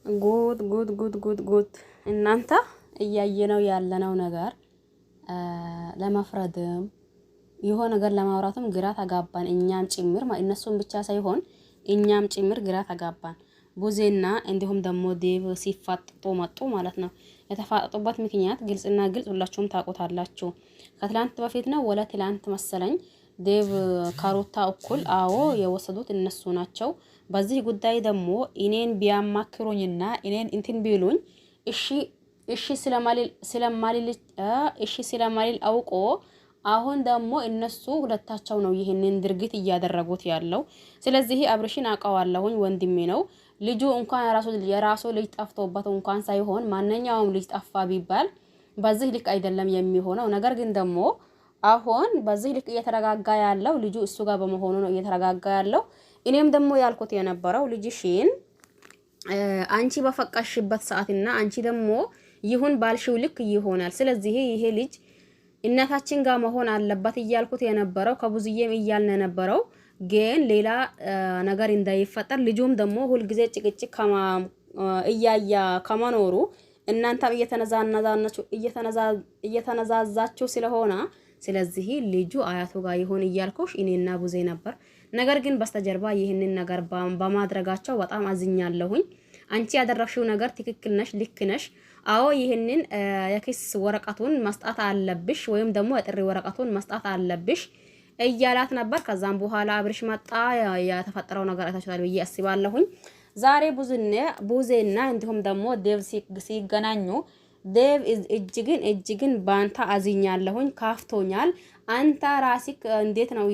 ጉድ እናንተ እያየነው ያለነው ነገር ለመፍረድም የሆነ ነገር ለማውራትም ግራ ተጋባን። እኛም ጭምር እነሱም ብቻ ሳይሆን እኛም ጭምር ግራ ተጋባን። ቡዜና እንዲሁም ደግሞ ዴቭ ሲፋጠጡ መጡ ማለት ነው። የተፋጠጡበት ምክንያት ግልጽና ግልጽ ሁላችሁም ታውቁታላችሁ። ከትላንት በፊት ነው ወለ ትላንት መሰለኝ ዴቭ ካሮታ እኩል አዎ የወሰዱት እነሱ ናቸው። በዚህ ጉዳይ ደግሞ እኔን ቢያማክሩኝና እኔን እንትን ቢሉኝ እሺ ስለማልል አውቆ አሁን ደግሞ እነሱ ሁለታቸው ነው ይሄንን ድርጊት እያደረጉት ያለው። ስለዚህ አብርሽን አውቀዋለሁኝ፣ ወንድሜ ነው። ልጁ እንኳን የራሱ ልጅ ጠፍቶበት እንኳን ሳይሆን ማንኛውም ልጅ ጠፋ ቢባል በዚህ ልክ አይደለም የሚሆነው። ነገር ግን ደግሞ አሁን በዚህ ልክ እየተረጋጋ ያለው ልጁ እሱ ጋር በመሆኑ ነው እየተረጋጋ ያለው። እኔም ደግሞ ያልኩት የነበረው ልጅሽን አንቺ በፈቀሽበት ሰዓትና አንቺ ደግሞ ይሁን ባልሽው ልክ ይሆናል። ስለዚህ ይሄ ልጅ እናታችን ጋር መሆን አለበት እያልኩት የነበረው ከብዙዬም እያልን የነበረው ግን ሌላ ነገር እንዳይፈጠር ልጁም ደግሞ ሁልጊዜ ጭቅጭቅ እያያ ከመኖሩ እናንተም እየተነዛዛችሁ ስለሆነ ስለዚህ ልጁ አያቱ ጋር ይሆን እያልኩሽ እኔና ቡዜ ነበር። ነገር ግን በስተጀርባ ይህንን ነገር በማድረጋቸው በጣም አዝኛለሁኝ። አንቺ ያደረግሽው ነገር ትክክል ነሽ፣ ልክ ነሽ። አዎ ይህንን የክስ ወረቀቱን መስጣት አለብሽ ወይም ደግሞ የጥሪ ወረቀቱን መስጣት አለብሽ እያላት ነበር። ከዛም በኋላ አብርሽ መጣ። የተፈጠረው ነገር አይታችኋል ብዬ አስባለሁኝ። ዛሬ ቡዜና እንዲሁም ደግሞ ዴቭ ሲገናኙ ዴቭ እጅግን ባንታ አዝኛለሁኝ፣ ካፍቶኛል። አንተ ራስክ እንዴት ነው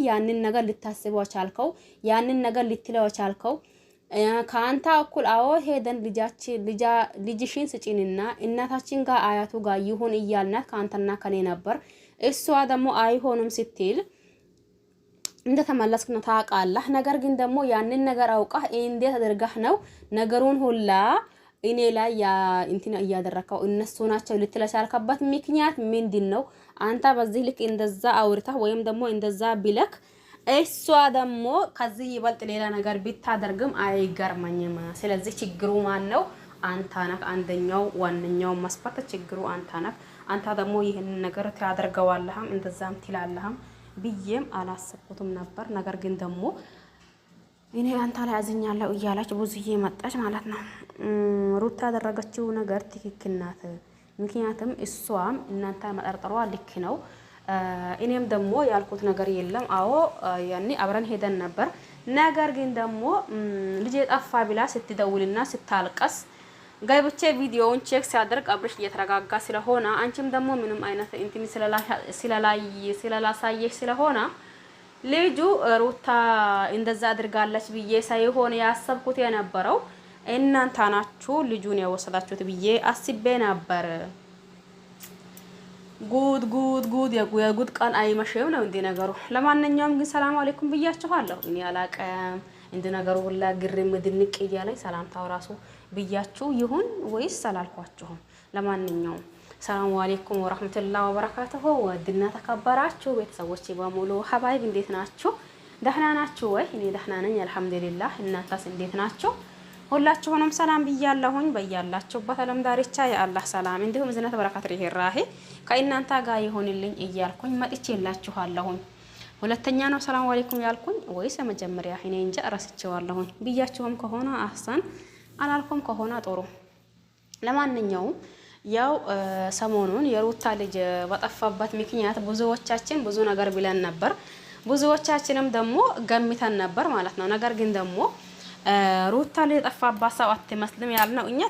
ያንን ነገር ልታስበው ቻልከው? ያንን ነገር ልትለው ቻልከው? ከአንተ እኩል አዎ ሄደን ልጅሽን ስጪንና እናታችን ጋር አያቱ ጋር ይሁን እያልናት ከአንተና ከኔ ነበር። እሷ ደግሞ አይሆንም ስትል እንደተመለስክ ነው ታውቃለህ። ነገር ግን ደግሞ ያንን ነገር አውቃህ እንዴት አድርጋህ ነው ነገሩን ሁላ እኔ ላይ እንትን እያደረከው? እነሱ ናቸው ልትለሻልከበት ምክንያት ምንድነው? አንተ በዚህ ልክ እንደዛ አውርተህ ወይም ደግሞ እንደዛ ቢለክ እሷ ደግሞ ከዚህ ይበልጥ ሌላ ነገር ቢታደርግም አይገርመኝም። ስለዚህ ችግሩ ማን ነው? አንተ ነህ። አንደኛው ዋነኛው መስፈርት ችግሩ አንተ ነህ። አንተ ደግሞ ይሄንን ነገር ታደርገዋለህም እንደዛም ትላለህም ብዬም አላሰብኩትም ነበር። ነገር ግን ደግሞ እኔ አንተ ላይ አዝኛለሁ እያለች ብዙዬ መጣች ማለት ነው። ሩታ ያደረገችው ነገር ትክክል ናት። ምክንያቱም እሷም እናንተ መጠርጠሯ ልክ ነው። እኔም ደግሞ ያልኩት ነገር የለም። አዎ ያኔ አብረን ሄደን ነበር። ነገር ግን ደግሞ ልጅ ጠፋ ብላ ስትደውልና ስታልቀስ ገብቼ ቪዲዮውን ቼክ ሲያደርግ አብርሽ እየተረጋጋ ስለሆነ አንቺም ደግሞ ምንም አይነት እንትን ስለላሳየሽ ስለሆነ ልጁ ሩታ እንደዛ አድርጋለች ብዬ ሳይሆን ያሰብኩት የነበረው እናንተ ናችሁ ልጁን የወሰዳችሁት ብዬ አስቤ ነበር። ጉድ የጉድ ቀን አይመሽም ነው እንደ ነገሩ። ለማንኛውም ግን ሰላም አለይኩም ብያችኋለሁ። እኔ አላቀም እንደ ነገሩ ሁላ ግርም ድንቅ እያለኝ ሰላምታው ራሱ ብያችሁ ይሁን ወይስ አላልኳችሁም? ለማንኛውም ሰላም አለይኩም ወራህመቱላሂ ወበረካቱሁ። ወድና ተከበራችሁ ቤተሰቦቼ በሙሉ ሀባይብ እንዴት ናችሁ? ደህና ናችሁ ወይ? እኔ ደህና ነኝ አልሐምዱሊላህ። እናንተስ እንዴት ናችሁ? ሁላችሁንም ሰላም ብያለሁኝ። በያላችሁበት ዓለም ዳርቻ የአላህ ሰላም እንዲሁም እዝነት በረከት ርህራሄ ከእናንተ ጋር ይሆንልኝ እያልኩኝ መጥቼላችኋለሁኝ። ሁለተኛ ነው ሰላም አለይኩም ያልኩኝ ወይስ የመጀመሪያ? እኔ እንጃ ረስቼዋለሁኝ። ብያችሁም ከሆነ አህሰን አላልኩም ከሆነ ጥሩ። ለማንኛውም ያው ሰሞኑን የሩታ ልጅ በጠፋበት ምክንያት ብዙዎቻችን ብዙ ነገር ብለን ነበር። ብዙዎቻችንም ደግሞ ገምተን ነበር ማለት ነው። ነገር ግን ደግሞ ሩታ ልጅ የጠፋባት ሰው አትመስልም ያልነው እኛ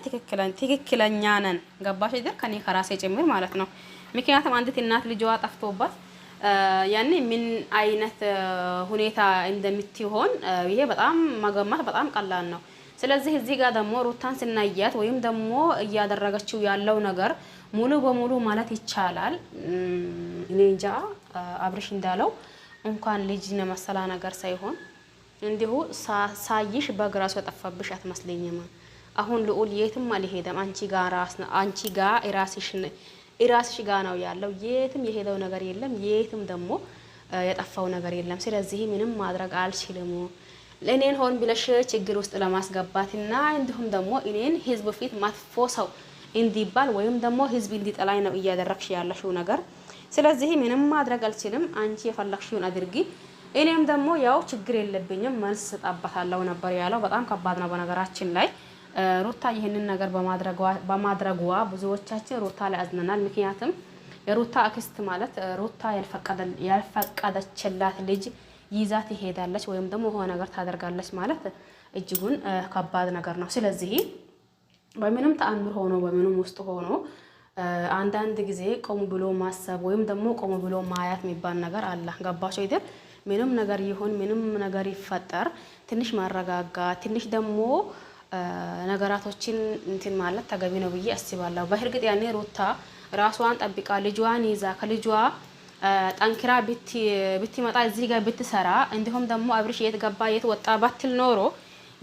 ትክክለኛ ነን። ገባሽ አይደል? ከኔ ከራሴ ጭምር ማለት ነው። ምክንያቱም አንዲት እናት ልጅዋ ጠፍቶባት ያኔ ምን አይነት ሁኔታ እንደምትሆን ይሄ በጣም መገመት በጣም ቀላል ነው። ስለዚህ እዚህ ጋር ደግሞ ሩታን ስናያት ወይም ደግሞ እያደረገችው ያለው ነገር ሙሉ በሙሉ ማለት ይቻላል እኔ እንጃ አብርሽ እንዳለው እንኳን ልጅ መሰላ ነገር ሳይሆን እንዲሁ ሳይሽ በግራሱ የጠፋብሽ አትመስለኝም። አሁን ልዑል የትም አልሄደም። አንቺ ጋር ራስሽ ጋር ነው ያለው። የትም የሄደው ነገር የለም። የትም ደግሞ የጠፋው ነገር የለም። ስለዚህ ምንም ማድረግ አልችልም። ለኔን ሆን ብለሽ ችግር ውስጥ ለማስገባትና እንዲሁም ደግሞ እኔን ህዝብ ፊት መጥፎ ሰው እንዲባል ወይም ደግሞ ህዝብ እንዲጠላኝ ነው እያደረግሽ ያለሽው ነገር። ስለዚህ ምንም ማድረግ አልችልም። አንቺ የፈለግሽውን አድርጊ። እኔም ደግሞ ያው ችግር የለብኝም መልስ ሰጣባታለሁ ነበር ያለው። በጣም ከባድ ነው በነገራችን ላይ ሩታ ይህንን ነገር በማድረጓ ብዙዎቻችን ሩታ ላይ አዝነናል። ምክንያቱም የሩታ አክስት ማለት ሩታ ያልፈቀደችላት ልጅ ይዛ ትሄዳለች ወይም ደግሞ ሆነ ነገር ታደርጋለች ማለት እጅጉን ከባድ ነገር ነው። ስለዚህ በምንም ተአምር ሆኖ በምንም ውስጥ ሆኖ አንዳንድ ጊዜ ቆም ብሎ ማሰብ ወይም ደግሞ ቆም ብሎ ማያት የሚባል ነገር አለ። ገባቸው አይደል? ምንም ነገር ይሁን ምንም ነገር ይፈጠር ትንሽ ማረጋጋት ትንሽ ደግሞ ነገራቶችን እንትን ማለት ተገቢ ነው ብዬ አስባለሁ። በእርግጥ ያኔ ሩታ ራሷን ጠብቃ ልጇን ይዛ ከልጇ ጠንክራ ብትመጣ እዚህ ጋር ብትሰራ እንዲሁም ደግሞ አብርሽ የት ገባ የት ወጣ ባትል ኖሮ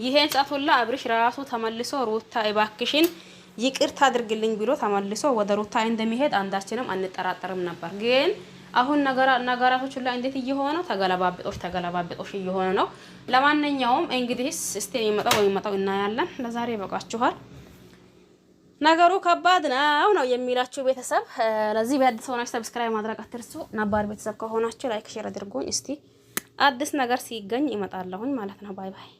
ይሄን ሰዓት ሁላ አብርሽ ራሱ ተመልሶ ሩታ እባክሽን ይቅርታ አድርግልኝ ብሎ ተመልሶ ወደ ሩታ እንደሚሄድ አንዳችንም አንጠራጠርም ነበር። ግን አሁን ነገራቶች ሁላ እንዴት እየሆነ ተገለባብጦሽ እየሆነ ነው። ለማንኛውም እንግዲህ እስቲ የሚመጣው እናያለን። ለዛሬ በቃችኋል። ነገሩ ከባድ ነው የሚላችሁ ቤተሰብ። ለዚህ በአዲስ ሆናችሁ ሰብስክራይብ ማድረግ አትርሱ። ነባር ቤተሰብ ከሆናችሁ ላይክ ሼር አድርጉኝ። እስቲ አዲስ ነገር ሲገኝ ይመጣለሁኝ ማለት ነው። ባይ ባይ።